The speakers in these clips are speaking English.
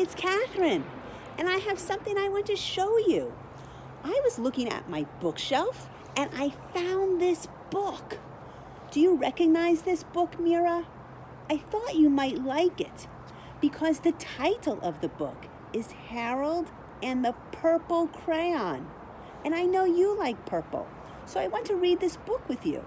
it's Catherine, and I have something I want to show you. I was looking at my bookshelf, and I found this book. Do you recognize this book, Mira? I thought you might like it, because the title of the book is Harold and the Purple Crayon. And I know you like purple, so I want to read this book with you.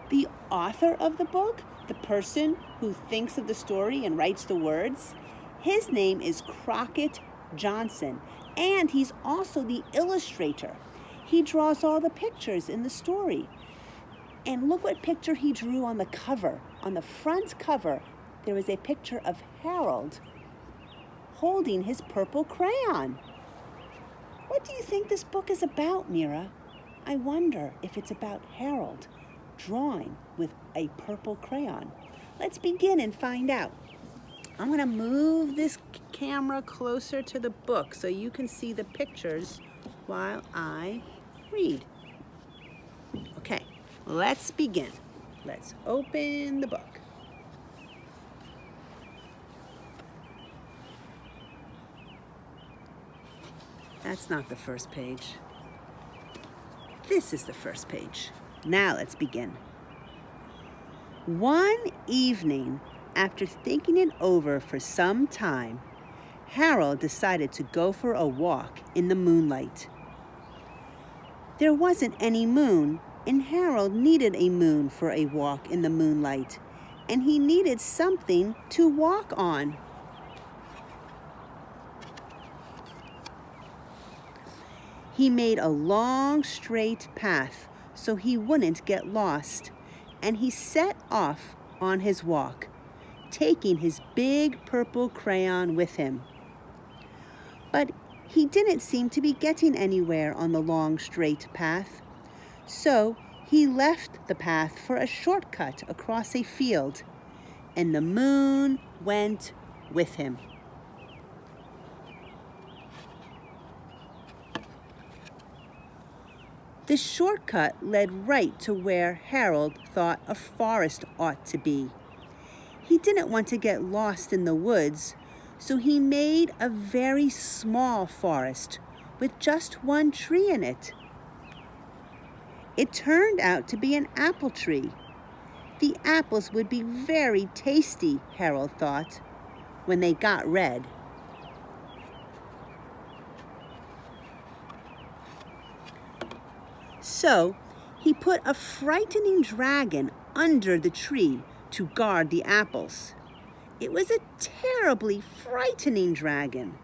The author of the book, the person who thinks of the story and writes the words, his name is Crockett Johnson, and he's also the illustrator. He draws all the pictures in the story. And look what picture he drew on the cover. On the front cover, there is a picture of Harold holding his purple crayon. What do you think this book is about, Mira? I wonder if it's about Harold drawing with a purple crayon. Let's begin and find out. I'm going to move this camera closer to the book so you can see the pictures while I read. Okay, let's begin. Let's open the book. That's not the first page. This is the first page. Now let's begin. One evening, after thinking it over for some time, Harold decided to go for a walk in the moonlight. There wasn't any moon, and Harold needed a moon for a walk in the moonlight, and he needed something to walk on. He made a long, straight path so he wouldn't get lost, and he set off on his walk, taking his big purple crayon with him. But he didn't seem to be getting anywhere on the long, straight path, so he left the path for a shortcut across a field, and the moon went with him. The shortcut led right to where Harold thought a forest ought to be. He didn't want to get lost in the woods, so he made a very small forest with just one tree in it. It turned out to be an apple tree. The apples would be very tasty, Harold thought, when they got red. So he put a frightening dragon under the tree to guard the apples. It was a terribly frightening dragon.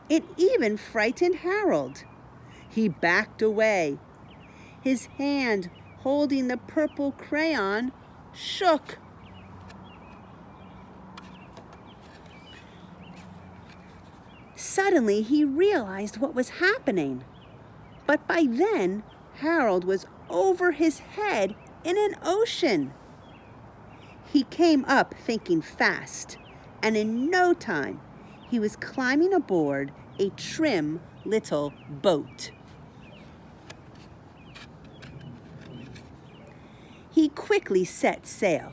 It even frightened Harold. He backed away. His hand holding the purple crayon shook. Suddenly he realized what was happening. But by then, Harold was over his head in an ocean. He came up thinking fast, and in no time, he was climbing aboard a trim little boat. He quickly set sail,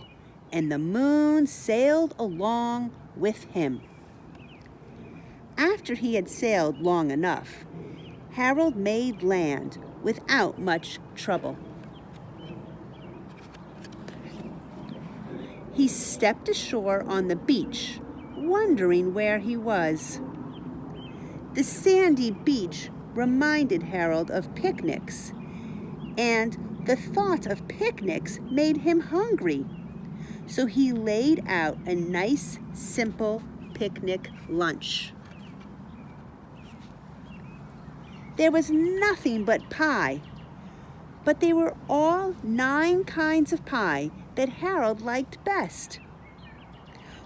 and the moon sailed along with him. After he had sailed long enough, Harold made land without much trouble. He stepped ashore on the beach, wondering where he was. The sandy beach reminded Harold of picnics, and the thought of picnics made him hungry. So he laid out a nice, simple picnic lunch. There was nothing but pie, but they were all 9 kinds of pie that Harold liked best.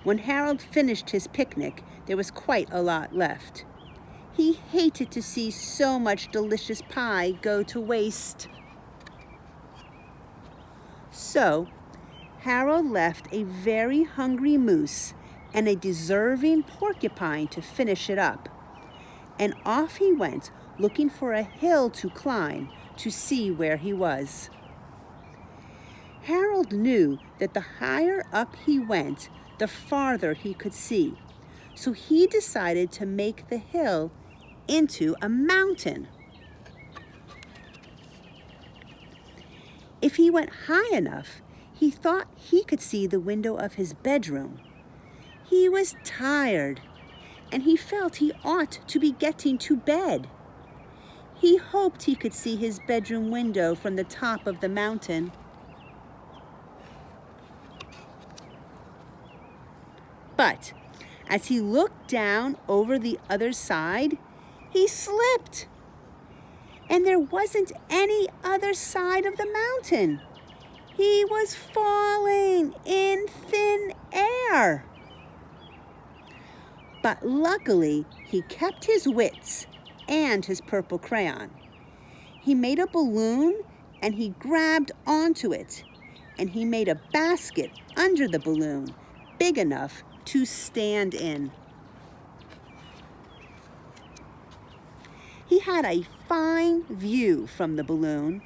When Harold finished his picnic, there was quite a lot left. He hated to see so much delicious pie go to waste. So, Harold left a very hungry moose and a deserving porcupine to finish it up. And off he went, looking for a hill to climb to see where he was. Harold knew that the higher up he went, the farther he could see. So he decided to make the hill into a mountain. If he went high enough, he thought he could see the window of his bedroom. He was tired, and he felt he ought to be getting to bed. He hoped he could see his bedroom window from the top of the mountain. But as he looked down over the other side, he slipped. And there wasn't any other side of the mountain. He was falling in thin air. But luckily, he kept his wits and his purple crayon. He made a balloon and he grabbed onto it. And he made a basket under the balloon, big enough to stand in. He had a fine view from the balloon,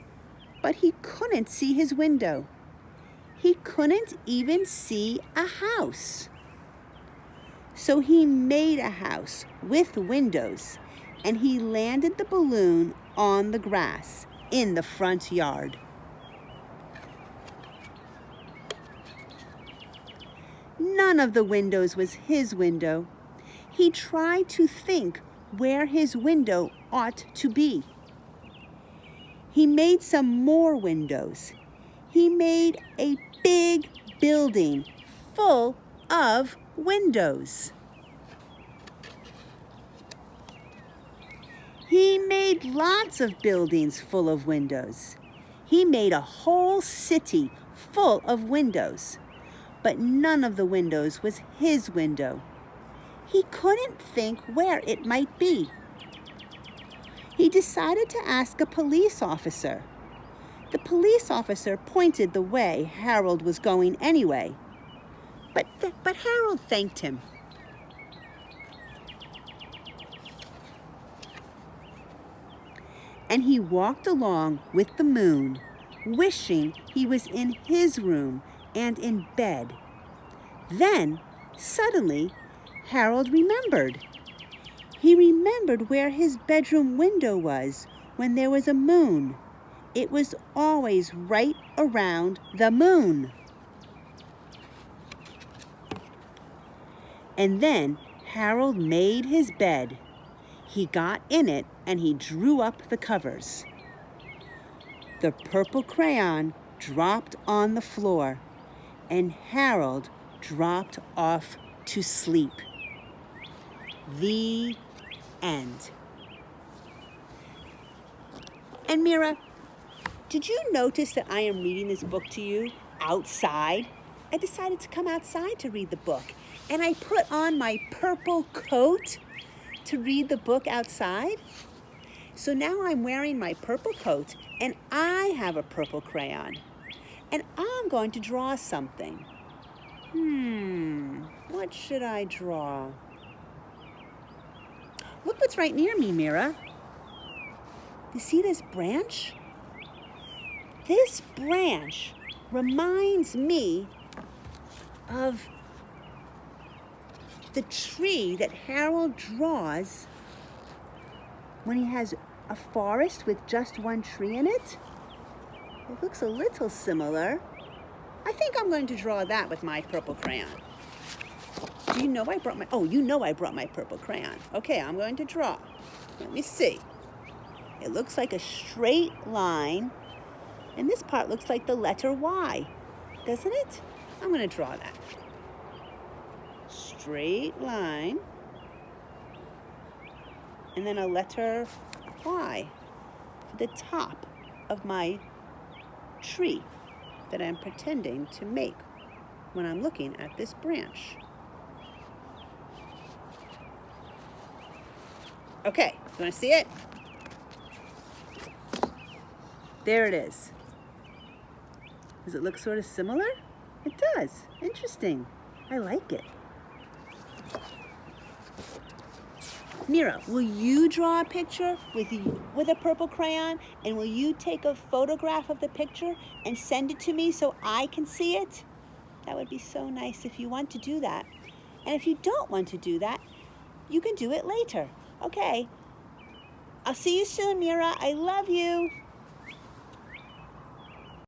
but he couldn't see his window. He couldn't even see a house. So he made a house with windows, and he landed the balloon on the grass in the front yard. None of the windows was his window. He tried to think where his window ought to be. He made some more windows. He made a big building full of windows. He made lots of buildings full of windows. He made a whole city full of windows, but none of the windows was his window. He couldn't think where it might be. He decided to ask a police officer. The police officer pointed the way Harold was going anyway. But Harold thanked him. And he walked along with the moon, wishing he was in his room and in bed. Then, suddenly, Harold remembered. He remembered where his bedroom window was when there was a moon. It was always right around the moon. And then Harold made his bed. He got in it and he drew up the covers. The purple crayon dropped on the floor, and Harold dropped off to sleep. The end. And Mira, did you notice that I am reading this book to you outside? I decided to come outside to read the book, and I put on my purple coat to read the book outside. So now I'm wearing my purple coat, and I have a purple crayon, and I'm going to draw something. What should I draw? Look what's right near me, Mira. You see this branch? This branch reminds me of the tree that Harold draws when he has a forest with just one tree in it. It looks a little similar. I think I'm going to draw that with my purple crayon. Do you know I brought my, you know I brought my purple crayon. Okay, I'm going to draw. Let me see. It looks like a straight line, and this part looks like the letter Y, doesn't it? I'm going to draw that. Straight line, and then a letter Y for the top of my tree that I'm pretending to make when I'm looking at this branch. Okay, you want to see it? There it is. Does it look sort of similar? It does. Interesting. I like it. Mira, will you draw a picture with a purple crayon, and will you take a photograph of the picture and send it to me so I can see it? That would be so nice if you want to do that. And if you don't want to do that, you can do it later. Okay. I'll see you soon, Mira. I love you.